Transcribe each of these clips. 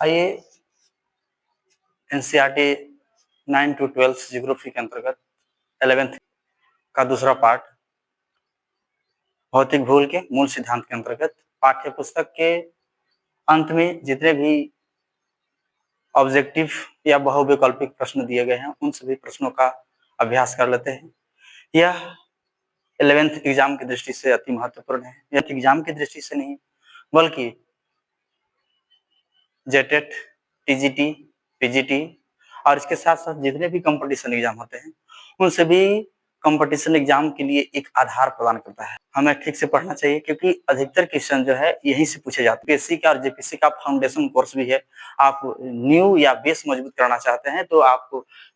आइए NCERT 9 to 12 geography के अंतर्गत 11th का दूसरा पार्ट भौतिक भूगोल के मूल सिद्धांत के अंतर्गत पाठ्य पुस्तक के अंत में जितने भी ऑब्जेक्टिव या बहुविकल्पिक प्रश्न दिए गए हैं उन सभी प्रश्नों का अभ्यास कर लेते हैं। यह 11th एग्जाम की दृष्टि से अति महत्वपूर्ण है। यह एग्जाम की दृष्टि से नहीं बल्कि जेटेट, टीजीटी, पीजीटी और इसके साथ साथ जितने भी कंपटीशन एग्जाम होते हैं उन सभी कंपटीशन एग्जाम के लिए एक आधार प्रदान करता है। हमें ठीक से पढ़ना चाहिए क्योंकि अधिकतर क्वेश्चन जो है यहीं से पूछे जाते हैं। पीएससी का और जेपीसी का फाउंडेशन कोर्स भी है। आप न्यू या बेस मजबूत करना चाहते हैं तो आप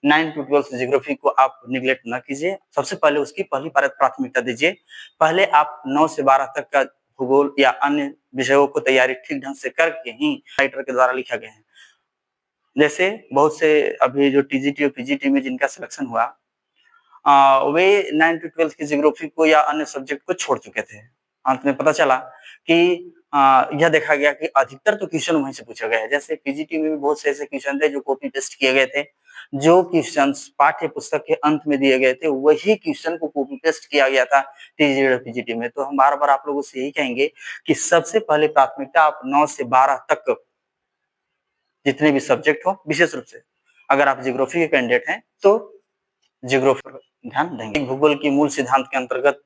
9 to 12 ज्योग्राफी को आप निगलेक्ट न कीजिए। सबसे पहले उसकी पहली प्राथमिकता दीजिए। पहले आप 9 से 12 तक का भूगोल या अन्य विषयों को तैयारी ठीक ढंग से करके ही राइटर के द्वारा लिखा गया है। जैसे बहुत से अभी जो टीजीटी और पीजीटी में जिनका सिलेक्शन हुआ वे 9 to 12 की ज्योग्राफी को या अन्य सब्जेक्ट को छोड़ चुके थे। अंत में पता चला कि यह देखा गया कि अधिकतर तो क्वेश्चन वहीं से पूछे गए हैं। जैसे पीजीटी में भी बहुत से ऐसे क्वेश्चन थे जो कॉपी पेस्ट किए गए थे। जो क्वेश्चंस पाठ्य पुस्तक के अंत में दिए गए थे वही क्वेश्चन को कॉपी पेस्ट किया गया था टीजीटी और पीजीटी में। तो हम बार बार आप लोगों से यही कहेंगे कि सबसे पहले प्राथमिकता आप 9 से 12 तक जितने भी सब्जेक्ट हो, विशेष रूप से अगर आप ज्योग्राफी के कैंडिडेट हैं तो ज्योग्राफी पर ध्यान देंगे। भूगोल की मूल सिद्धांत के अंतर्गत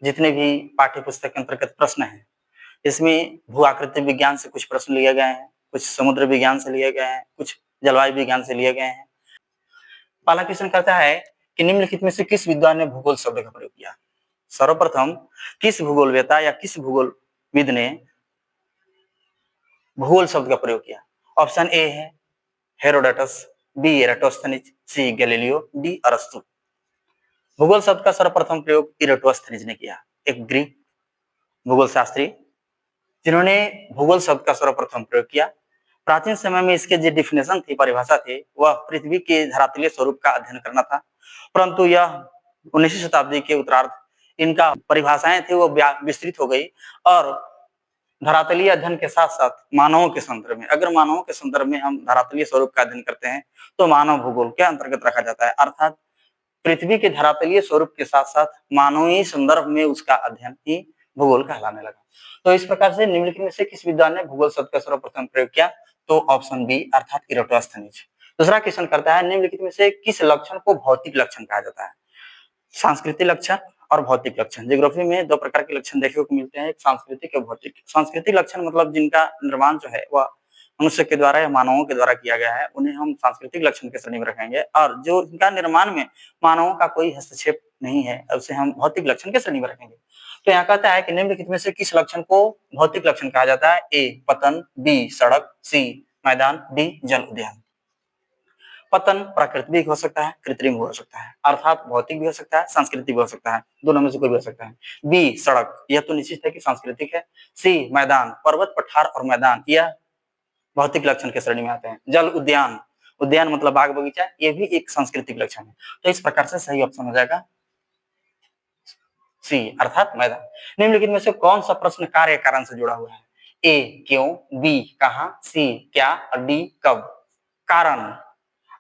जितने भी पाठ्य पुस्तक के अंतर्गत प्रश्न हैं इसमें भू आकृति विज्ञान से कुछ प्रश्न लिए गए हैं, कुछ समुद्र विज्ञान से लिए गए हैं, कुछ जलवायु विज्ञान से लिए गए हैं। पहला क्वेश्चन कहता है कि निम्नलिखित में से किस विद्वान ने भूगोल शब्द का प्रयोग किया। सर्वप्रथम किस भूगोलवेता या किस भूगोलविद ने भूगोल शब्द का प्रयोग किया। ऑप्शन ए है हेरोडोटस, बी एराटोस्थनीज, सी गैलीलियो, डी अरस्तु। भूगोल शब्द का सर्वप्रथम प्रयोग एराटोस्थनीज ने किया, एक ग्रीक भूगोल शास्त्री जिन्होंने भूगोल शब्द का सर्वप्रथम प्रयोग किया। प्राचीन समय में इसके जो डिफिनेशन थी, परिभाषा थी, वह पृथ्वी के धरातलीय स्वरूप का अध्ययन करना था। परंतु यह 19वीं शताब्दी के उत्तरार्ध इनका परिभाषाएं थी वो विस्तृत हो गई और धरातलीय अध्ययन के साथ साथ मानवों के संदर्भ में, अगर मानवों के संदर्भ में हम धरातलीय स्वरूप का अध्ययन करते हैं तो मानव भूगोल के अंतर्गत रखा जाता है। अर्थात पृथ्वी के धरातलीय स्वरूप के साथ साथ मानवीय संदर्भ में उसका अध्ययन ही भूगोल कहलाने लगा। तो इस प्रकार से निम्नलिखित में से किस विद्वान ने भूगोल शब्द का सर्वप्रथम प्रयोग किया, तो ऑप्शन बी अर्थात एराटोस्थनीज। दूसरा क्वेश्चन करता है निम्नलिखित में से किस लक्षण को भौतिक लक्षण कहा जाता है। सांस्कृतिक लक्षण और भौतिक लक्षण। ज्योग्राफी में दो प्रकार के लक्षण देखने को मिलते हैं, एक सांस्कृतिक और भौतिक। सांस्कृतिक लक्षण मतलब जिनका निर्माण जो है वह मनुष्य के द्वारा या मानवों के द्वारा किया गया है, उन्हें हम सांस्कृतिक लक्षण के श्रेणी में रखेंगे। और जो इनका निर्माण में मानवों का कोई हस्तक्षेप नहीं है उसे हम भौतिक लक्षण के श्रेणी में रखेंगे। तो यहाँ कहता है कि निम्नलिखित में से किस लक्षण को भौतिक लक्षण कहा जाता है। ए पतन, बी सड़क, सी मैदान, डी जल उद्यान। पतन प्राकृतिक भी हो सकता है, कृत्रिम हो सकता है, अर्थात भौतिक भी हो सकता है, सांस्कृतिक भी हो सकता है, दोनों में से कोई भी हो सकता है। बी सड़क, यह तो निश्चित है कि सांस्कृतिक है। सी मैदान, पर्वत पठार और मैदान, यह भौतिक लक्षण के श्रेणी में आते हैं। जल उद्यान, उद्यान मतलब बाग बगीचा, यह भी एक सांस्कृतिक लक्षण है। तो इस प्रकार से सही ऑप्शन हो जाएगा सी अर्थात मैदान। निम्नलिखित में से कौन सा प्रश्न कार्य कारण से जुड़ा हुआ है। ए क्यों, बी कहां, सी क्या और डी कब। कारण,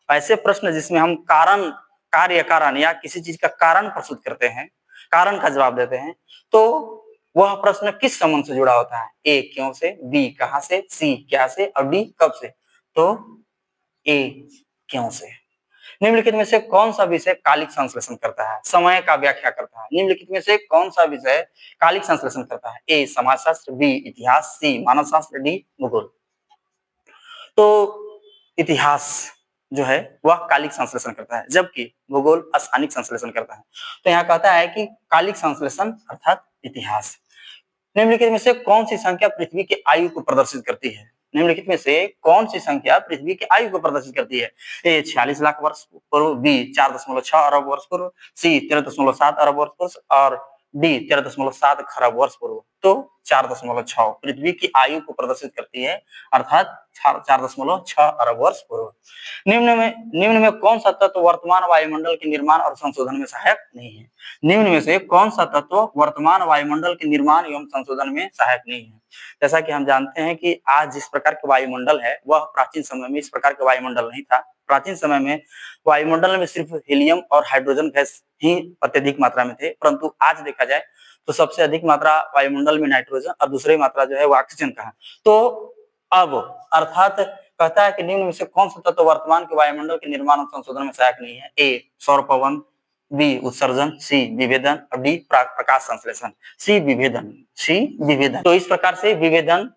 ऐसे प्रश्न जिसमें हम कारण, कार्य कारण या किसी चीज का कारण प्रस्तुत करते हैं, कारण का जवाब देते हैं, तो वह प्रश्न किस संबंध से जुड़ा होता है। ए क्यों से, बी कहां से, सी क्या से और डी कब से। तो ए क्यों से। निम्नलिखित में से कौन सा विषय कालिक संश्लेषण करता है, समय का व्याख्या करता है। निम्नलिखित में से कौन सा विषय कालिक संश्लेषण करता है। ए समाजशास्त्र, बी इतिहास, सी मानव शास्त्र, डी भूगोल। तो इतिहास जो है वह कालिक संश्लेषण करता है जबकि भूगोल स्थानिक संश्लेषण करता है। तो यहाँ कहता है कि कालिक संश्लेषण अर्थात इतिहास। निम्नलिखित में से कौन सी संख्या पृथ्वी की आयु को प्रदर्शित करती है। निम्नलिखित में से कौन सी संख्या पृथ्वी की आयु को प्रदर्शित करती है। ए 46 लाख वर्ष पूर्व, बी 4.6 अरब वर्ष पूर्व, सी 13.7 अरब वर्ष पूर्व और डी 13.7 खरब वर्ष पूर्व। तो 4.6 पृथ्वी की आयु को प्रदर्शित करती है अर्थात 4.6 अरब वर्ष पूर्व। निम्न में कौन सा तत्व वर्तमान वायुमंडल के निर्माण और संशोधन में सहायक नहीं है। निम्न में से कौन सा तत्व वर्तमान वायुमंडल के निर्माण एवं संशोधन में सहायक नहीं है। जैसा कि हम जानते हैं कि आज जिस प्रकार का वायुमंडल है वह प्राचीन समय में इस प्रकार का वायुमंडल नहीं था। प्राचीन समय में वायुमंडल में सिर्फ हीलियम और हाइड्रोजन गैस ही अत्यधिक मात्रा में थे, परंतु आज देखा जाए तो सबसे अधिक मात्रा वायुमंडल में नाइट्रोजन और दूसरी मात्रा जो है वो ऑक्सीजन का है। तो अब अर्थात कहता है कि निम्न में से कौन सा तत्व वर्तमान के वायुमंडल के निर्माण और संशोधन में सहायक नहीं है? ए सौर पवन, बी उत्सर्जन, सी विभेदन और डी प्रकाश संश्लेषण। सी विभेदन। तो इस प्रकार से विभेदन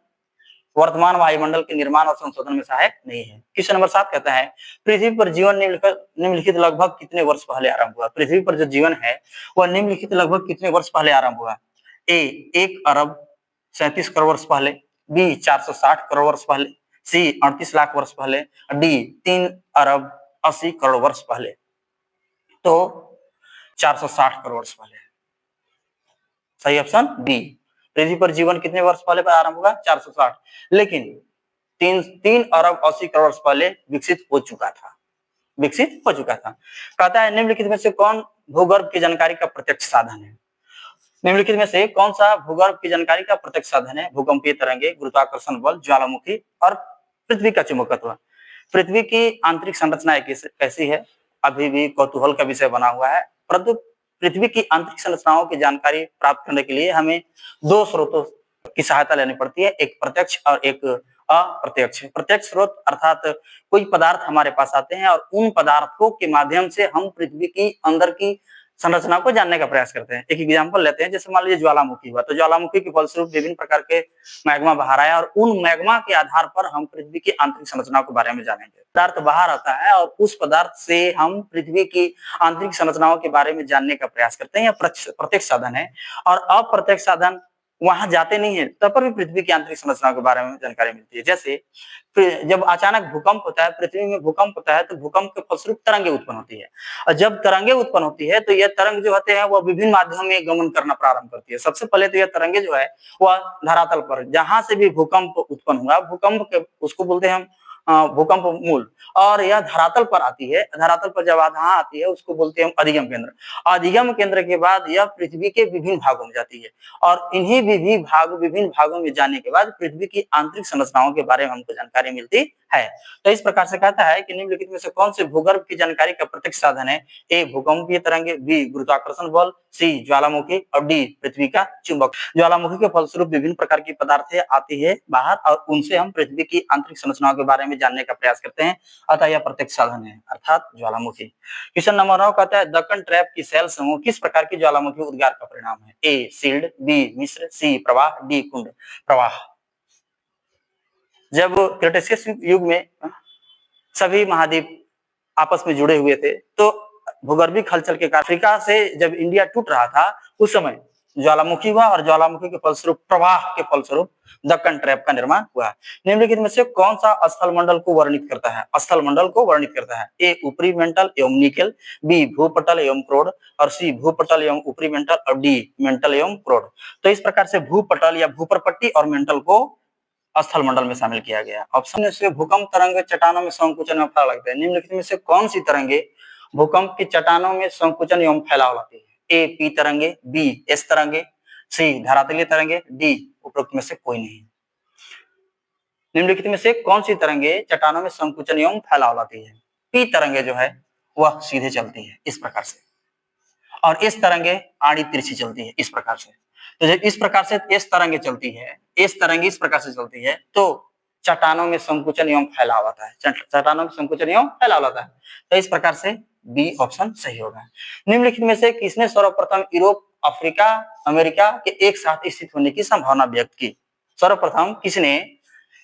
वर्तमान वायुमंडल के निर्माण और संशोधन में सहायक नहीं है। क्वेश्चन नंबर 7 कहता है पृथ्वी पर जीवन निम्नलिखित लगभग कितने वर्ष पहले आरंभ हुआ? पृथ्वी पर जो जीवन है वह निम्नलिखित लगभग कितने वर्ष पहले आरंभ हुआ? ए 1 अरब 37 करोड़ वर्ष पहले, बी 460 करोड़ वर्ष पहले, सी 38 लाख वर्ष पहले, डी 3 अरब 80 करोड़ वर्ष पहले। तो 460 करोड़ वर्ष पहले सही ऑप्शन डी। पृथ्वी पर जीवन कितने वर्ष पहले आरंभ हुआ? 460, लेकिन 3 अरब 80 करोड़ वर्ष पहले विकसित हो चुका था। कहता है निम्नलिखित में से कौन भूगर्भ की जानकारी का प्रत्यक्ष साधन है? निम्नलिखित में से कौन सा भूगर्भ की जानकारी का प्रत्यक्ष साधन है? भूकंपीय तरंगे, गुरुत्वाकर्षण बल, ज्वालामुखी और पृथ्वी का चुंबकत्व। पृथ्वी की आंतरिक संरचना कैसी है अभी भी कौतूहल का विषय बना हुआ है, परंतु पृथ्वी की आंतरिक संरचनाओं की जानकारी प्राप्त करने के लिए हमें 2 स्रोतों की सहायता लेनी पड़ती है, एक प्रत्यक्ष और एक अप्रत्यक्ष। प्रत्यक्ष स्रोत अर्थात कोई पदार्थ हमारे पास आते हैं और उन पदार्थों के माध्यम से हम पृथ्वी की अंदर की संरचना को जानने का प्रयास करते हैं। एक एग्जांपल लेते हैं, जैसे मान लीजिए ज्वालामुखी हुआ, तो ज्वालामुखी के फलस्वरूप विभिन्न प्रकार के मैग्मा बाहर आया और उन मैग्मा के आधार पर हम पृथ्वी की आंतरिक संरचना के बारे में जानेंगे। पदार्थ बाहर आता है और उस पदार्थ से हम पृथ्वी की आंतरिक संरचनाओं के बारे में जानने का प्रयास करते हैं। यह प्रत्यक्ष साधन है। और अप्रत्यक्ष साधन वहां जाते नहीं है, तब पर भी पृथ्वी की आंतरिक संरचना के बारे में जानकारी मिलती है। जैसे जब अचानक भूकंप होता है, पृथ्वी में भूकंप होता है, तो भूकंप के फलस्वरूप तरंगे उत्पन्न होती है और जब तरंगे उत्पन्न होती है तो यह तरंग जो होते हैं वह विभिन्न माध्यम में गमन करना प्रारंभ करती है। सबसे पहले तो यह तरंगे जो है वह धरातल पर जहां से भी भूकंप उत्पन्न हुआ, भूकंप के उसको बोलते हैं हम भूकंप मूल, और यह धरातल पर आती है। धरातल पर जब यहाँ आती है उसको बोलते हैं हम अधिगम केंद्र। अधिगम केंद्र के बाद यह पृथ्वी के विभिन्न भागों में जाती है और इन्हीं विभिन्न भागों में जाने के बाद पृथ्वी की आंतरिक संरचनाओं के बारे में हमको जानकारी मिलती है। तो इस प्रकार से कहता है कि निम्नलिखित में से कौन से भूगर्भ की जानकारी का प्रत्यक्ष साधन है? ए भूकंपीय तरंगे, बी गुरुत्वाकर्षण बल, सी ज्वालामुखी और डी पृथ्वी का चुंबक। ज्वालामुखी के फलस्वरूप विभिन्न प्रकार की पदार्थें आती है बाहर और उनसे हम पृथ्वी की आंतरिक संरचनाओं के बारे में जानने का प्रयास करते हैं, अतः यह प्रत्यक्ष साधन है अर्थात ज्वालामुखी। क्वेश्चन नंबर 9 कहता है दक्कन ट्रैप की सेल समूह किस प्रकार की ज्वालामुखी उद्गार का परिणाम है? ए शील्ड, बी मिश्र, सी प्रवाह, डी कुंड प्रवाह। जब क्रेटेशियस युग में सभी महाद्वीप आपस में जुड़े हुए थे तो भूगर्भिक हलचल के कारण अफ्रीका से जब इंडिया टूट रहा था उस समय ज्वालामुखी हुआ और ज्वालामुखी के फलस्वरूप प्रवाह के फलस्वरूप दक्कन ट्रैप का निर्माण हुआ। निम्नलिखित में से कौन सा स्थल मंडल को वर्णित करता है? स्थल मंडल को वर्णित करता है। ए ऊपरी मेंटल एवं निकेल, बी भूपटल एवं क्रोड और सी भूपटल एवं ऊपरी मेंटल और डी मेंटल एवं क्रोड। तो इस प्रकार से भूपटल या भूपरपट्टी और मेंटल को स्थल मंडल में शामिल किया गया। ऑप्शन से भूकंप तरंगे चट्टानों में संकुचन में फैलाव लगता है। निम्नलिखित में से कौन सी तरंगे भूकंप की चट्टानों में संकुचन एवं फैलाव लाती है? ए पी तरंगे, बी एस तरंगे, सी धरातलीय तरंगे, डी उपरोक्त में से कोई नहीं। निम्नलिखित में से कौन सी तरंगे चट्टानों में संकुचन एवं फैलाव लाती है? पी तरंगे जो है वह सीधे चलती है इस प्रकार से, और इस तरंगे आड़ी तिरछी चलती है इस प्रकार से। तो जब इस प्रकार से इस तरंगे चलती है, इस तरंगे इस प्रकार से चलती है तो चट्टानों में संकुचन एवं फैलाव आता है, चट्टानों में संकुचन एवं फैलाव आता है। तो इस प्रकार से बी ऑप्शन सही होगा। निम्नलिखित में से किसने सर्वप्रथम यूरोप, अफ्रीका, अमेरिका के एक साथ स्थित होने की संभावना व्यक्त की? सर्वप्रथम किसने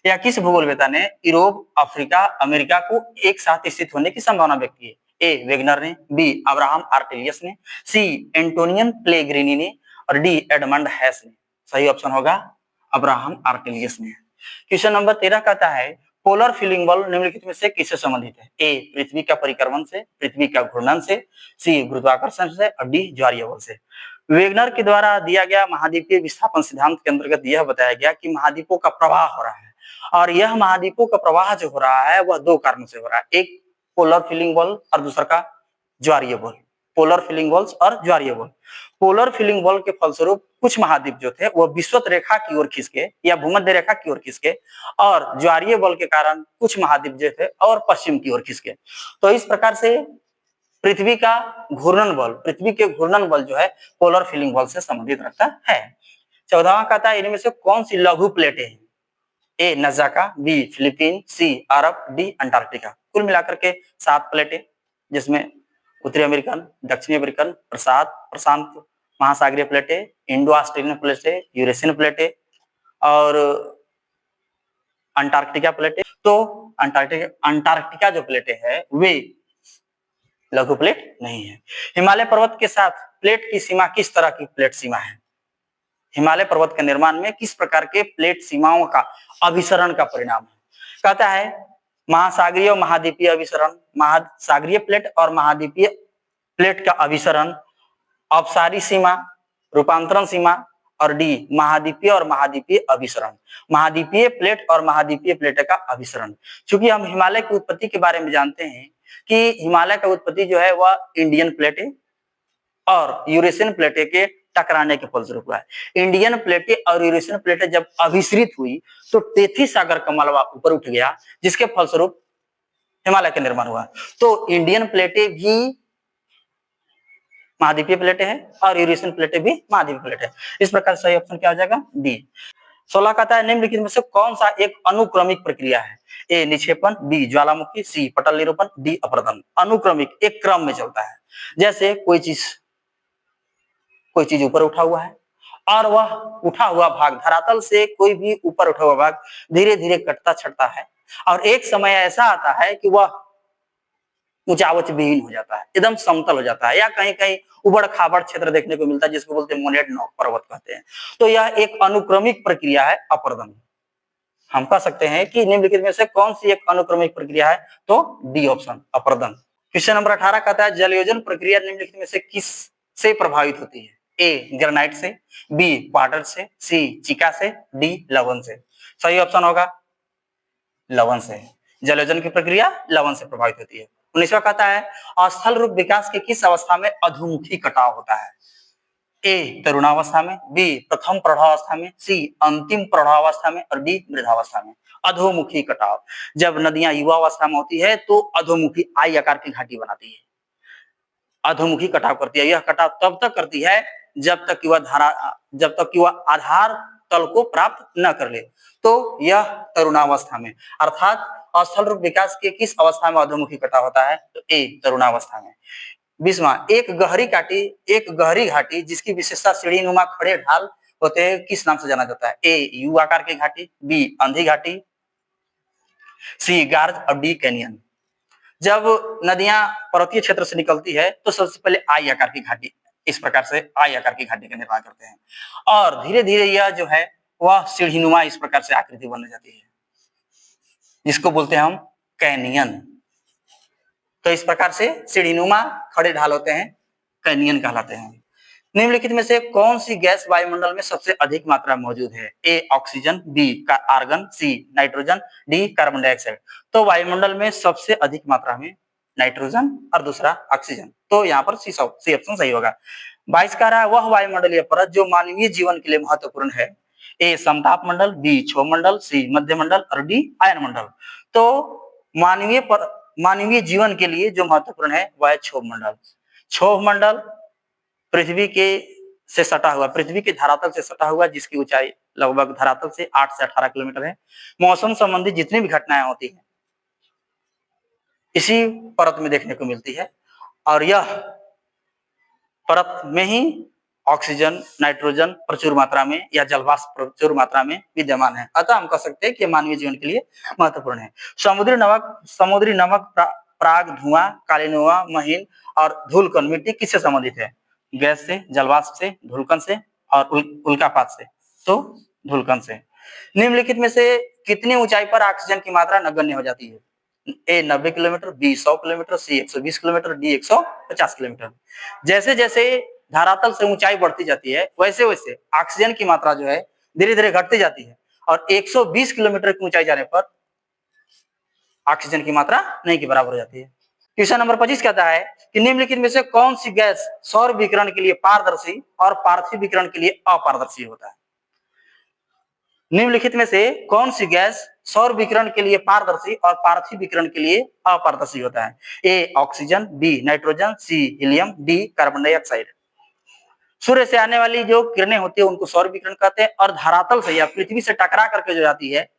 या किस भूगोलवेता ने यूरोप, अफ्रीका, अमेरिका को एक साथ स्थित होने की संभावना व्यक्त की? ए वेगनर ने, बी अब्राहम आर्टेलियस ने, सी एंटोनियन प्लेग्रिनी ने और डी एडमंड हैस ने। सही ऑप्शन होगा अब्राहम आर्टेलियस ने। क्वेश्चन नंबर 13 कहता है पोलर फीलिंग बल निम्नलिखित में से किससे संबंधित है? ए पृथ्वी का परिक्रमण से, पृथ्वी का घूर्णन से, सी गुरुत्वाकर्षण से और डी ज्वारीय बल से। वेगनर के द्वारा दिया गया महाद्वीपीय विस्थापन सिद्धांत के अंतर्गत यह बताया गया कि महाद्वीपों का प्रवाह हो रहा है और यह महाद्वीपों का प्रवाह जो हो रहा है वह 2 कारणों से हो रहा है। एक पोलर फीलिंग बल और दूसरा का ज्वारीय बल। पोलर फीलिंग बल्स और ज्वारीय बल। पोलर फिलिंग बल के फलस्वरूप कुछ महाद्वीप जो थे वो विषुवत रेखा की ओर खिसके या भूमध्य रेखा की ओर खिसके, और ज्वारीय बल के कारण कुछ महाद्वीप जो थे और पश्चिम की ओर खिसके। तो इस प्रकार से पृथ्वी का घूर्णन बल, पृथ्वी के घूर्णन बल जो है पोलर फिलिंग बल से संबंधित रखता है। 14वां कहता है इनमें से कौन सी लघु प्लेटें हैं? ए नजाका, बी फिलीपीन, सी अरब, डी अंटार्कटिका। कुल मिलाकर के 7 प्लेटें, जिसमें उत्तरी अमेरिकन, दक्षिणी अमेरिकन, प्रशांत महासागरीय प्लेटें, इंडो ऑस्ट्रेलियन प्लेटें, यूरेशियन प्लेटें और अंटार्कटिका प्लेटें। तो अंटार्कटिका जो प्लेटें है वे लघु प्लेट नहीं है। हिमालय पर्वत के साथ प्लेट की सीमा किस तरह की प्लेट सीमा है? हिमालय पर्वत के निर्माण में किस प्रकार के प्लेट सीमाओं का अभिसरण का परिणाम है? कहता है महासागरीय और महाद्वीपीय अभिसरण, महासागरीय प्लेट और महाद्वीपीय प्लेट का अभिसरण, अपसारी सीमा, रूपांतरण सीमा, और डी महाद्वीपीय और महाद्वीपीय अभिसरण, महाद्वीपीय प्लेट और महाद्वीपीय प्लेट का अभिसरण। क्योंकि हम हिमालय की उत्पत्ति के बारे में जानते हैं कि हिमालय का उत्पत्ति जो है वह इंडियन प्लेटें और यूरेशियन प्लेटें के टकराने के फलस्वरूप हुआ है। इंडियन प्लेटें और यूरेशियन प्लेटें जब अभिसरित हुई तो तेथी सागर का मलबा ऊपर उठ गया, जिसके फलस्वरूप हिमालय का निर्माण हुआ। तो इंडियन प्लेटें भी महाद्वीपीय प्लेटें हैं और यूरेशियन प्लेटें भी महाद्वीपीय प्लेटें। इस प्रकार सही ऑप्शन क्या हो जाएगा? डी। 16 कहता है निम्नलिखित में से कौन सा एक अनुक्रमिक प्रक्रिया है? ए निक्षेपण, बी ज्वालामुखी, सी पटल निरूपण, डी अपरदन। अनुक्रमिक, एक क्रम में चलता है। जैसे कोई चीज ऊपर उठा हुआ है और वह उठा हुआ भाग, धरातल से कोई भी ऊपर उठा हुआ भाग धीरे धीरे कटता छटता है और एक समय ऐसा आता है कि वह ऊंचावच विहीन हो जाता है, एकदम समतल हो जाता है, या कहीं कहीं उबड़ खाबड़ क्षेत्र देखने को मिलता है जिसको बोलते हैं मोनेड नॉक पर्वत कहते हैं। तो यह एक अनुक्रमिक प्रक्रिया है, अपरदन। हम कह सकते हैं कि निम्नलिखित में से कौन सी एक अनुक्रमिक प्रक्रिया है? तो डी ऑप्शन, अपरदन। क्वेश्चन नंबर 18 कहता है जलयोजन प्रक्रिया निम्नलिखित में से किस से प्रभावित होती है? ए ग्रेनाइट से, बी वाटर से, सी चिका से, डी लवण से। सही ऑप्शन होगा लवण से। जलयोजन की प्रक्रिया लवण से प्रभावित होती है। 19वां कहता है स्थल रूप विकास के किस अवस्था में अधोमुखी कटाव होता है? ए तरुणावस्था में, बी प्रथम प्रौढ़ावस्था में, सी अंतिम प्रौढ़ावस्था में, और डी वृद्धावस्था में। अधोमुखी कटाव, जब नदियां युवावस्था में होती है तो अधोमुखी आई आकार की घाटी बनाती है, अधोमुखी कटाव करती है। यह कटाव तब तक करती है जब तक कि वह आधार तल को प्राप्त न कर ले, तो यह तरुणावस्था में। अर्थात स्थल रूप विकास के किस अवस्था में अधोमुखी कटाव होता है? तो ए तरुणावस्था में। 20वां एक गहरी घाटी जिसकी विशेषता सीढ़ी नुमा खड़े ढाल होते हैं किस नाम से जाना जाता है? ए यू आकार की घाटी, बी अंधी घाटी, सी गार्ज, और डी कैनियन। जब नदियां पर्वतीय क्षेत्र से निकलती है तो सबसे पहले आई आकार की घाटी, इस प्रकार से आई आकार की घाटी का निर्माण करते हैं और धीरे धीरे यह जो है वह सीढ़ीनुमा इस प्रकार से आकृति बनने जाती है, जिसको बोलते हैं हम कैनियन। तो इस प्रकार से सीढ़ीनुमा खड़े ढाल होते हैं, कैनियन कहलाते हैं। निम्नलिखित में से कौन सी गैस वायुमंडल में सबसे अधिक मात्रा में मौजूद है? A oxygen, B argon, C nitrogen, D carbon dioxide. तो वायुमंडल में सबसे अधिक मात्रा में नाइट्रोजन और दूसरा ऑक्सीजन। तो यहाँ पर सी ऑप्शन सही होगा। 22 कह रहा है वह वायुमंडलीय परत जो मानवीय जीवन के लिए महत्वपूर्ण है। ए समताप मंडल, बी क्षोभ मंडल, सी मध्य मंडल, और डी आयन मंडल। तो मानवीय जीवन के लिए जो महत्वपूर्ण है वह है क्षोभ मंडल। क्षोभ मंडल पृथ्वी के धरातल से सटा हुआ, जिसकी ऊंचाई लगभग धरातल से 8 से 18 किलोमीटर है। मौसम संबंधी जितनी भी घटनाएं होती हैं इसी परत में देखने को मिलती है और यह परत में ही ऑक्सीजन, नाइट्रोजन प्रचुर मात्रा में या जलवाष्प प्रचुर मात्रा में विद्यमान है। अतः हम कह सकते हैं कि मानवीय जीवन के लिए महत्वपूर्ण है। समुद्री नमक, प्राग, धुआं, कालीनोवा, महीन और धूलकण मिट्टी किससे संबंधित है? गैस से, जलवाष्प से, धूलकण से और उल्कापात से। तो धूलकण से। निम्नलिखित में से कितनी ऊंचाई पर ऑक्सीजन की मात्रा नगण्य हो जाती है? ए 90 किलोमीटर, बी 100 किलोमीटर, सी 120 किलोमीटर, डी 150 किलोमीटर। जैसे जैसे धरातल से ऊंचाई बढ़ती जाती है वैसे वैसे ऑक्सीजन की मात्रा जो है धीरे धीरे घटती जाती है और 120 किलोमीटर की ऊंचाई जाने पर ऑक्सीजन की मात्रा नहीं के बराबर हो जाती है। क्वेश्चन नंबर 25 कहता है कि निम्नलिखित में से कौन सी गैस सौर विकिरण के लिए पारदर्शी और पार्थिव विकिरण के लिए अपारदर्शी होता है। निम्नलिखित में से कौन सी गैस सौर विकिरण के लिए पारदर्शी और पार्थिव विकिरण के लिए अपारदर्शी होता है। A oxygen, B nitrogen, C helium, D carbon dioxide. सूर्य से आने वाली जो किरणें होती है उनको सौर विकिरण कहते हैं, और धरातल से या पृथ्वी से टकरा करके जो जाती है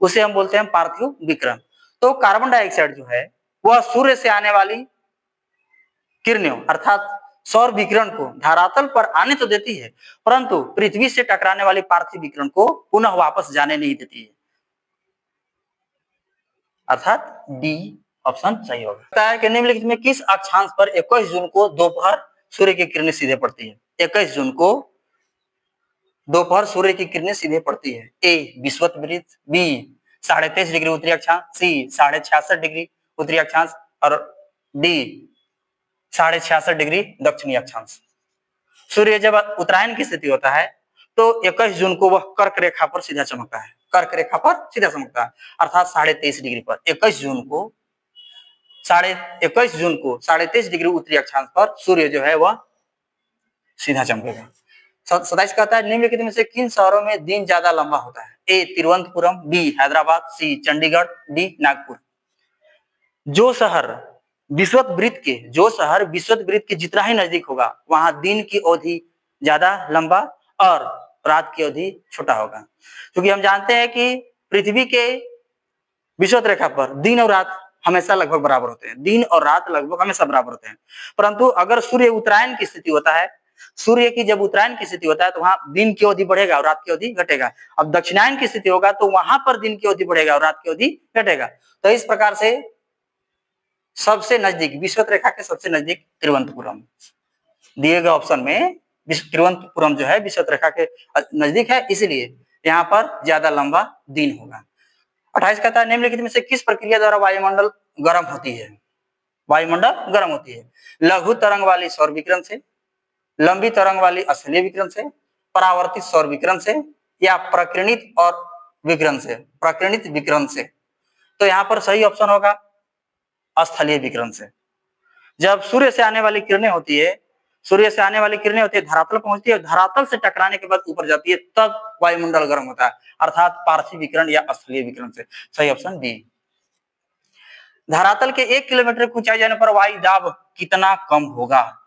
उसे हम बोलते हैं पार्थिव विकिरण। तो कार्बन डाइऑक्साइड जो है वह सूर्य से आने वाली किरणों अर्थात सौर विकिरण को धरातल पर आने तो देती है, परंतु पृथ्वी से टकराने वाली पार्थिव विकिरण को पुनः वापस जाने नहीं देती है, अर्थात डी ऑप्शन सही होगा। कहता है कि निम्नलिखित में किस अक्षांश पर 21 जून को दोपहर सूर्य की किरणें सीधे पड़ती है। 21 जून को दोपहर सूर्य की किरणें सीधे पड़ती है। ए विषुवत-वृत्त, बी 23.5 डिग्री उत्तरी अक्षांश, सी 66.5 डिग्री उत्तरी अक्षांश और डी 66.5 डिग्री दक्षिणी अक्षांश। सूर्य जब उत्तरायण की स्थिति होता है तो 21 जून को वह कर्क रेखा पर सीधा चमकता है, कर्क रेखा पर सीधा चमकता है अर्थात 23.5 डिग्री पर। 21 जून को 23.5 डिग्री उत्तरी अक्षांश पर सूर्य जो है वह सीधा चमकेगा। 27 कहता है निम्नलिखित में से किन शहरों में दिन ज्यादा लंबा होता है। ए तिरुवनंतपुरम, बी हैदराबाद, सी चंडीगढ़, डी नागपुर। जो शहर विषुवत वृत्त के जितना ही नजदीक होगा वहां दिन की अवधि ज्यादा लंबा और रात की अवधि छोटा होगा, क्योंकि हम जानते हैं कि पृथ्वी के विषुवत रेखा पर दिन और रात हमेशा लगभग बराबर होते हैं, दिन और रात लगभग हमेशा बराबर होते हैं। परंतु अगर सूर्य उत्तरायण की स्थिति होता है, सूर्य की जब उत्तरायण की स्थिति होता है तो वहां दिन की अवधि बढ़ेगा और रात की अवधि घटेगा। अब दक्षिणायन की स्थिति होगा तो वहां पर दिन की अवधि बढ़ेगा और रात की अवधि घटेगा। तो इस प्रकार से सबसे नजदीक विषुवत रेखा के सबसे नजदीक तिरुवनंतपुरम दिए गए ऑप्शन में तिरुवनंतपुरम जो है विषुवत रेखा के नजदीक है, इसलिए यहाँ पर ज्यादा लंबा दिन होगा। 28 कहता है निम्नलिखित में से किस प्रक्रिया द्वारा वायुमंडल गर्म होती है। वायुमंडल गर्म होती है। लघु तरंग वाली सौर विकिरण से, लंबी तरंग वाली स्थलीय विकिरण से, परावर्तित सौर विकिरण से या प्रकीर्णित और विकिरण से, प्रकीर्णित विकिरण से। तो यहाँ पर सही ऑप्शन होगा स्थलीय विकिरण से। जब सूर्य से आने वाली किरणें होती है धरातल पहुंचती है, धरातल से टकराने के बाद ऊपर जाती है, तब वायुमंडल गर्म होता है, अर्थात पार्थिव विकिरण या स्थलीय विकिरण से। सही ऑप्शन बी। धरातल के 1 किलोमीटर की ऊंचाई जाने पर वायु दाब कितना कम होगा।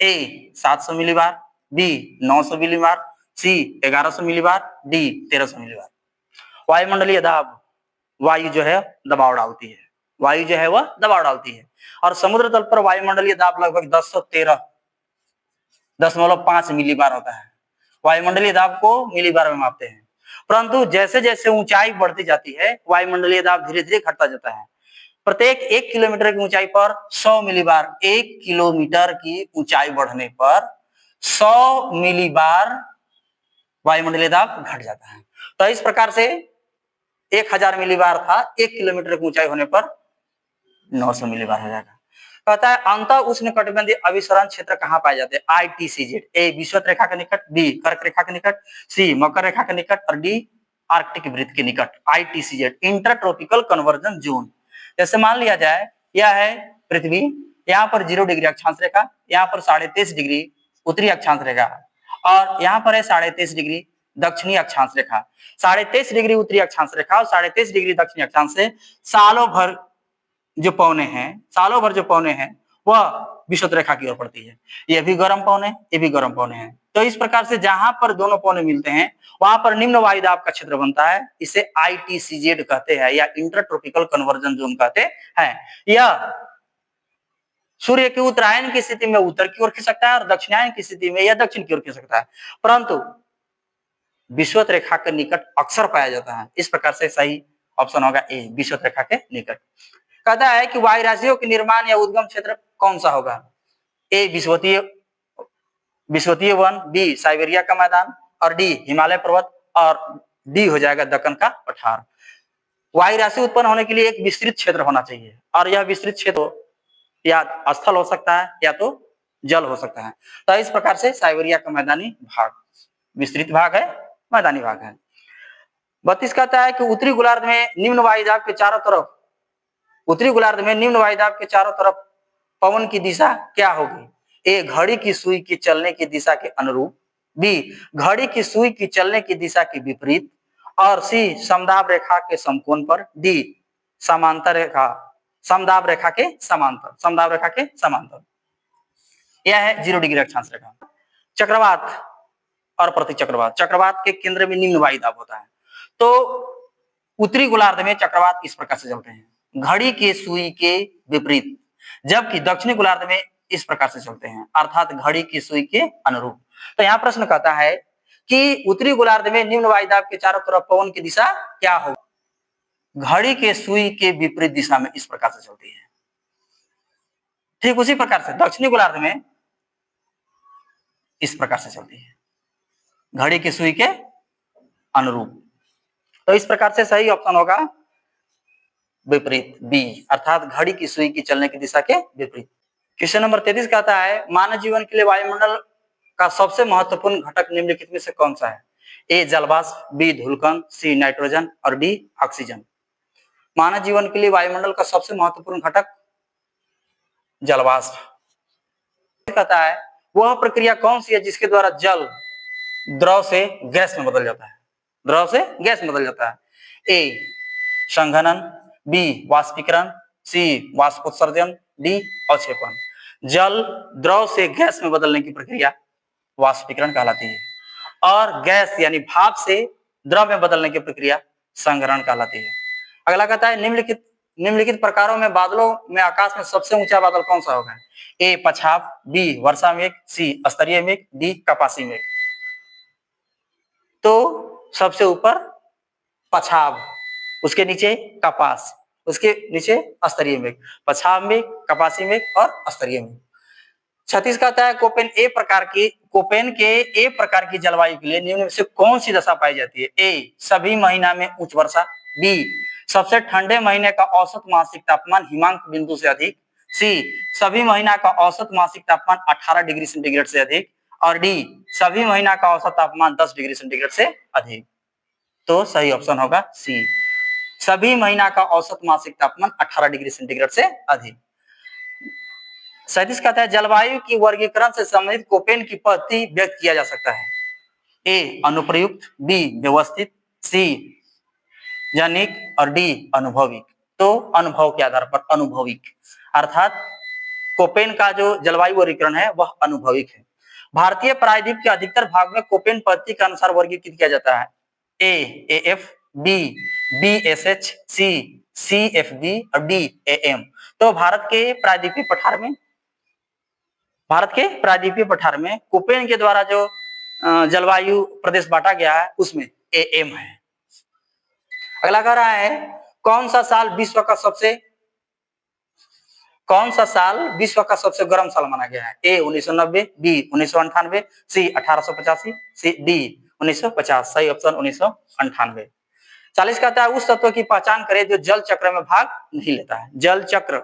ए 700 मिलीबार, बी 900 मिलीबार, सी 1100 मिलीबार, डी 1300 मिलीबार। वायुमंडलीय दाब वायु जो है दबाव डालती है, वायु जो है वह दबाव डालती है, और समुद्र तल पर वायुमंडलीय दाब लगभग 1013.5 मिलीबार होता है। वायुमंडलीय दाब को मिलीबार में मापते हैं, परंतु जैसे जैसे ऊंचाई बढ़ती जाती है वायुमंडलीय दाब धीरे धीरे घटता जाता है। प्रत्येक 1 किलोमीटर की ऊंचाई पर 100 मिलीबार, 1 किलोमीटर की ऊंचाई बढ़ने पर 100 मिलीबार वायुमंडलीय दाब घट जाता है। तो इस प्रकार से 1000 मिलीबार था, 1 किलोमीटर की ऊंचाई होने पर 900 मिलीबार हो जाएगा। कहता है अंत उष्णकटिबंधीय अभिसरण क्षेत्र कहाँ पाए जाते हैं। ITCZ। ए विषुवत रेखा के निकट, बी कर्क रेखा के निकट, सी मकर रेखा के निकट और डी आर्कटिक वृत्त के निकट। ITCZ inter tropical conversion zone. जैसे मान लिया जाए यह है पृथ्वी, यहाँ पर 0 डिग्री अक्षांश रेखा, यहाँ पर 23.5 डिग्री उत्तरी अक्षांश रेखा और यहाँ पर है 23.5 डिग्री दक्षिणी अक्षांश रेखा। 23.5 डिग्री उत्तरी अक्षांश रेखा और 23.5 डिग्री दक्षिणी अक्षांश से सालों भर जो पौने हैं वह विषुवत रेखा की ओर पड़ती है। ये भी गर्म पौने, ये भी गर्म पौने हैं। तो इस प्रकार से जहां पर दोनों पौने मिलते हैं वहां पर निम्न वायुदाब का क्षेत्र बनता है, इसे ITCZ कहते हैं या इंटर ट्रॉपिकल कन्वर्जन जोन कहते हैं। यह सूर्य की उत्तरायण की स्थिति में उत्तर की ओर खिंच सकता है और दक्षिणायन की स्थिति में यह दक्षिण की ओर खिंच सकता है, परंतु विषुवत रेखा के निकट अक्सर पाया जाता है। इस प्रकार से सही ऑप्शन होगा ए विषुवत रेखा के निकट। कहता है कि वायु राशियों के निर्माण या उद्गम क्षेत्र कौन सा होगा। ए विषुवतीय वन, बी साइबेरिया का मैदान और डी हिमालय पर्वत और डी हो जाएगा दक्कन का पठार। वायु राशि उत्पन्न होने के लिए एक विस्तृत क्षेत्र होना चाहिए और यह विस्तृत क्षेत्र या स्थल हो सकता है या तो जल हो सकता है। तो इस प्रकार से साइबेरिया का मैदानी भाग विस्तृत भाग है, मैदानी भाग है। 32 कहता है कि उत्तरी गोलार्ध में निम्न वायुदाब के चारों तरफ उत्तरी गोलार्ध में निम्न वायुदाब के चारों तरफ पवन की दिशा क्या होगी? ए घड़ी की सुई की चलने की दिशा के अनुरूप, बी घड़ी की सुई की चलने की दिशा के विपरीत, और सी समदाब रेखा के समकोण पर, डी समांतर रेखा समदाब रेखा के समांतर, समदाब रेखा के समांतर। यह है 0 डिग्री अक्षांश रेखा। चक्रवात और प्रतिचक्रवात। चक्रवात के केंद्र में निम्न वायुदाब होता है। तो उत्तरी गोलार्ध में चक्रवात इस प्रकार से चलते हैं, घड़ी के सुई के विपरीत, जबकि दक्षिणी गोलार्ध में इस प्रकार से चलते हैं, अर्थात घड़ी की सुई के अनुरूप। तो यहाँ प्रश्न कहता है कि उत्तरी गोलार्ध में निम्न वायुदाब के चारों तरफ पवन की दिशा क्या होगी? घड़ी के सुई के विपरीत दिशा में इस प्रकार से चलती है। ठीक उसी प्रकार से दक्षिणी गोलार्ध में इस प्रकार से चलती है, घड़ी की सुई के अनुरूप। तो इस प्रकार से सही ऑप्शन होगा विपरीत, बी, अर्थात घड़ी की सुई की चलने की दिशा के विपरीत। क्वेश्चन नंबर 33 कहता है मानव जीवन के लिए वायुमंडल का सबसे महत्वपूर्ण घटक निम्नलिखित में से कौन सा है? ए जलवाष्प, बी धूलकण, सी नाइट्रोजन और डी ऑक्सीजन। मानव जीवन के लिए वायुमंडल का सबसे महत्वपूर्ण घटक जलवाष्प। कहता है वह प्रक्रिया कौन सी है जिसके द्वारा जल द्रव से गैस में बदल जाता है? द्रव से गैस में बदल जाता है। ए संघनन, बी वाष्पीकरण, सी वाष्पोत्सर्जन, डी अवक्षेपण। जल द्रव से गैस में बदलने की प्रक्रिया वाष्पीकरण कहलाती है, और गैस यानी भाप से द्रव में बदलने की प्रक्रिया संघनन कहलाती है। अगला कहता है निम्नलिखित प्रकारों में बादलों में आकाश में सबसे ऊंचा बादल कौन सा होगा? ए पछाव, बी वर्षा मेघ, सी स्तरीय मेघ, डी कपासी मेघ। तो सबसे ऊपर पछाव, उसके नीचे कपास, उसके नीचे स्तरीय मेघ, पछाव मेघ, कपासी मेघ और स्तरीय मेघ। 36 कहता है कोपेन के ए प्रकार की जलवायु के लिए निम्न में से कौन सी दशा पाई जाती है? ए सभी महीना में उच्च वर्षा, बी सबसे ठंडे महीने का औसत मासिक तापमान हिमांक बिंदु से अधिक, सी सभी महीना का औसत मासिक तापमान 18 डिग्री सेंटीग्रेड से अधिक, और डी सभी महीना का औसत तापमान 10 डिग्री सेंटीग्रेड से अधिक। तो सही ऑप्शन होगा सी, सभी महीना का औसत मासिक तापमान 18 डिग्री सेंटीग्रेड से अधिक। 37 कहता है जलवायु की वर्गीकरण से संबंधित कोपेन की पद्धति व्यक्त किया जा सकता है? ए अनुप्रयुक्त, बी व्यवस्थित, सी जनिक और डी अनुभविक। तो अनुभव के आधार पर अनुभविक, अर्थात कोपेन का जो जलवायु वर्गीकरण है वह अनुभविक है। भारतीय प्रायद्वीप के अधिकतर भाग में कोपेन पद्धति के अनुसार वर्गीकृत किया जाता है। ए एएफ, बी बीएसएच, सी सीएफबी और डी एएम। तो भारत के प्रायद्वीपीय पठार में कोपेन के द्वारा जो जलवायु प्रदेश बांटा गया है उसमें एएम है। अगला कह रहा है कौन सा साल विश्व का सबसे गर्म साल माना गया है? ए 1990, बी 1998, सी 1885, सी डी 1950। सही ऑप्शन 1998। 40 कहता है उस तत्व की पहचान करें जो जल चक्र में भाग नहीं लेता है। जल चक्र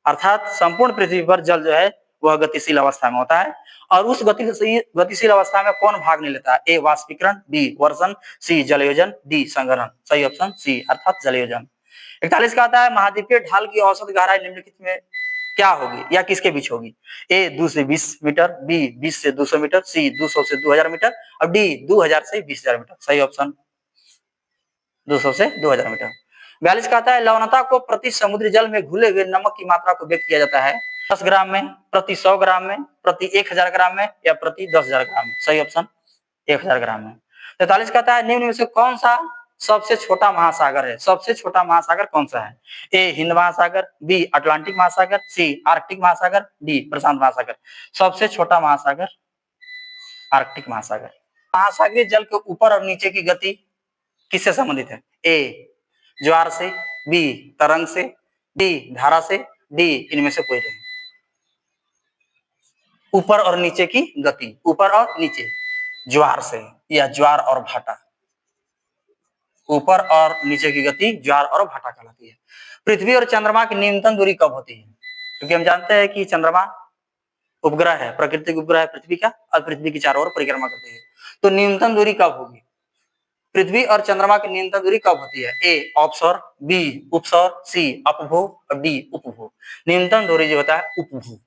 अर्थात संपूर्ण पृथ्वी पर जल जो है वह गतिशील अवस्था में होता है, और उस गतिशील अवस्था में कौन भाग नहीं लेता है? ए वाष्पीकरण, बी वर्षण, सी जलयोजन, डी संघनन। सही ऑप्शन सी अर्थात जलयोजन। 41 का आता है महाद्वीपीय ढाल की औसत गहराई निम्नलिखित में क्या होगी या किसके बीच होगी? ए 2 से 20 मीटर, बी 20 से 200 मीटर, सी 200 से 2000 मीटर और डी 2000 से 20000 मीटर। सही ऑप्शन 200 से 2000 मीटर। 42 का आता है लवणता को प्रति समुद्री जल में घुले हुए नमक की मात्रा को व्यक्त किया जाता है 10 ग्राम में, प्रति 100 ग्राम में, प्रति 1000 ग्राम में या प्रति 10,000 ग्राम में। सही ऑप्शन 1000 ग्राम में। 43 कहता है निम्न में से कौन सा सबसे छोटा महासागर है? सबसे छोटा महासागर कौन सा है? ए हिंद महासागर, बी अटलांटिक महासागर, सी आर्कटिक महासागर, डी प्रशांत महासागर। सबसे छोटा महासागर आर्कटिक महासागर। महासागरीय जल के ऊपर और नीचे की गति किससे संबंधित है? ए ज्वार से, बी तरंग से, डी धारा से, डी इनमें से कोई नहीं। ऊपर और नीचे की गति, ऊपर और नीचे ज्वार से या ज्वार और भाटा। ऊपर और नीचे की गति ज्वार और भाटा कहलाती है। पृथ्वी और चंद्रमा की न्यूनतम दूरी कब होती है? क्योंकि हम जानते हैं कि चंद्रमा उपग्रह है, प्राकृतिक उपग्रह है पृथ्वी का, और पृथ्वी की चारों ओर परिक्रमा करती है। तो न्यूनतम दूरी कब होगी? पृथ्वी और चंद्रमा की न्यूनतम दूरी कब होती है? ए ऑफशोर, बी उपसौर, सी अपभू और डी उपभू। न्यूनतम दूरी जो होता है उपभू,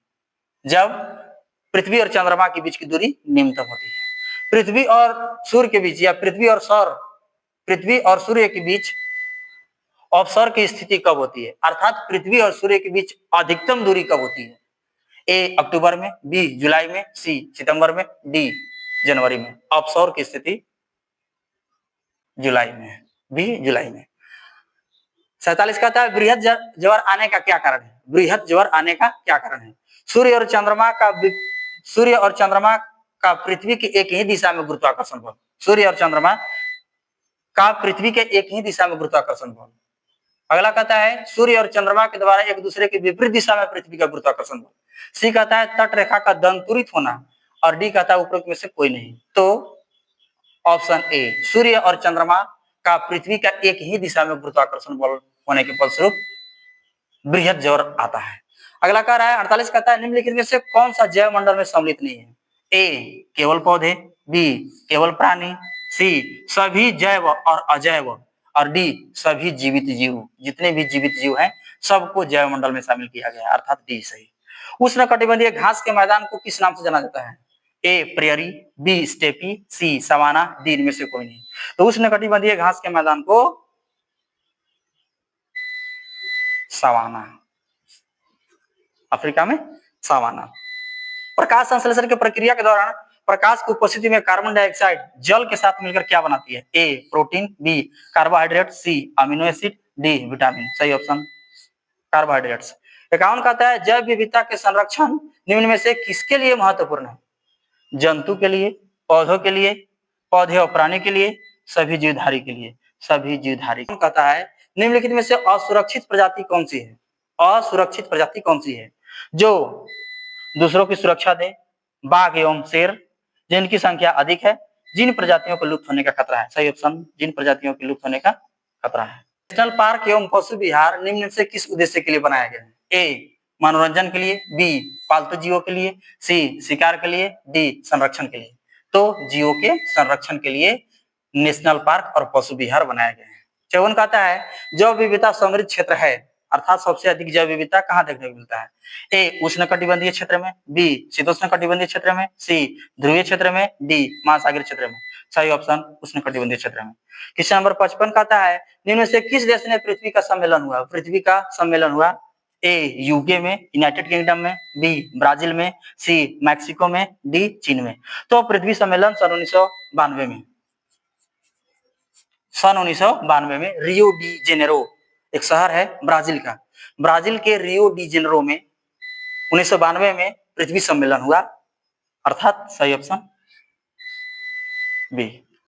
जब पृथ्वी और चंद्रमा के बीच की दूरी न्यूनतम होती है। पृथ्वी और सूर्य के बीच या पृथ्वी और सूर्य के बीच ऑफशोर की स्थिति कब होती है? अर्थात पृथ्वी और सूर्य के बीच अधिकतम दूरी कब होती है? ए अक्टूबर में, बी जुलाई में, सी सितंबर में, डी जनवरी में। ऑफशोर की स्थिति जुलाई में, बी जुलाई में। 47 कहता है बृहद ज्वर आने का क्या कारण है? बृहद ज्वर आने का क्या कारण है? सूर्य और चंद्रमा का पृथ्वी की एक ही दिशा में गुरुत्वाकर्षण बल। सूर्य और चंद्रमा का पृथ्वी के एक ही दिशा में गुरुत्वाकर्षण बल। अगला कहता है सूर्य और चंद्रमा के द्वारा एक दूसरे के विपरीत दिशा में पृथ्वी का गुरुत्वाकर्षण बल। सी कहता है तट रेखा का दंतुरित होना और डी कहता है उपरोक्त में से कोई नहीं। तो ऑप्शन ए सूर्य और चंद्रमा का पृथ्वी का एक ही दिशा में गुरुत्वाकर्षण बल होने के फलस्वरूप बृहद ज्वर आता है। अगला कह रहा है 48 कहता है निम्नलिखित में से कौन सा जैव मंडल में सम्मिलित नहीं है? ए केवल पौधे, बी केवल प्राणी, सी सभी जैव और अजैव और डी सभी जीवित जीव। जितने भी जीवित जीव हैं सबको जैव मंडल में शामिल किया गया है, अर्थात डी सही। उष्णकटिबंधीय घास के मैदान को किस नाम से जाना जाता है? ए प्रेयरी, बी स्टेपी, सी सवाना, डी इनमें से कोई नहीं। तो उष्णकटिबंधीय घास के मैदान को सवाना, अफ्रीका में सवाना। प्रकाश संश्लेषण की प्रक्रिया के दौरान प्रकाश की उपस्थिति में कार्बन डाइऑक्साइड जल के साथ मिलकर क्या बनाती है? ए प्रोटीन, बी कार्बोहाइड्रेट, सी अमीनो एसिड, डी विटामिन। सही ऑप्शन कार्बोहाइड्रेट्स। 51 कहता है जैव विविधता के संरक्षण निम्न में से किसके लिए महत्वपूर्ण है? जंतु के लिए, पौधों के लिए, पौधे और प्राणी के लिए, सभी जीवधारी के लिए। सभी जीवधारी। कहता है निम्नलिखित में से असुरक्षित प्रजाति कौन सी है? असुरक्षित प्रजाति कौन सी है जो दूसरों की सुरक्षा दे? बाघ एवं शेर, जिनकी संख्या अधिक है, जिन प्रजातियों को लुप्त होने का खतरा है। सही ऑप्शन जिन प्रजातियों के लुप्त होने का खतरा है। नेशनल पार्क एवं पशु विहार निम्न से किस उद्देश्य के लिए बनाया गया है? ए मनोरंजन के लिए, बी पालतू जीवों के लिए, सी शिकार के लिए, डी संरक्षण के लिए। तो जीवों के संरक्षण के लिए नेशनल पार्क और पशु विहार बनाए गए हैं। 54 कहता है जैव विविधता समृद्ध क्षेत्र है, अर्थात सबसे अधिक जैव विविधता कहाँ देखने को मिलता है? ए उष्णकटिबंधीय क्षेत्र में, बी शीतोष्णकटिबंधीय क्षेत्र में, सी ध्रुवीय क्षेत्र में, डी महासागरीय क्षेत्र में। सही ऑप्शन उष्णकटिबंधीय क्षेत्र में। क्वेश्चन नंबर 55 कहता है निम्न से किस देश ने पृथ्वी का सम्मेलन हुआ? पृथ्वी का सम्मेलन हुआ ए यूके में, यूनाइटेड किंगडम में, बी ब्राजील में, सी मैक्सिको में, डी चीन में। तो पृथ्वी सम्मेलन सन 1992 में रियो डी जेनेरो एक शहर है ब्राजील का, ब्राजील के रियो डी जेनेरो में 1992 में पृथ्वी सम्मेलन हुआ, अर्थात सही ऑप्शन बी।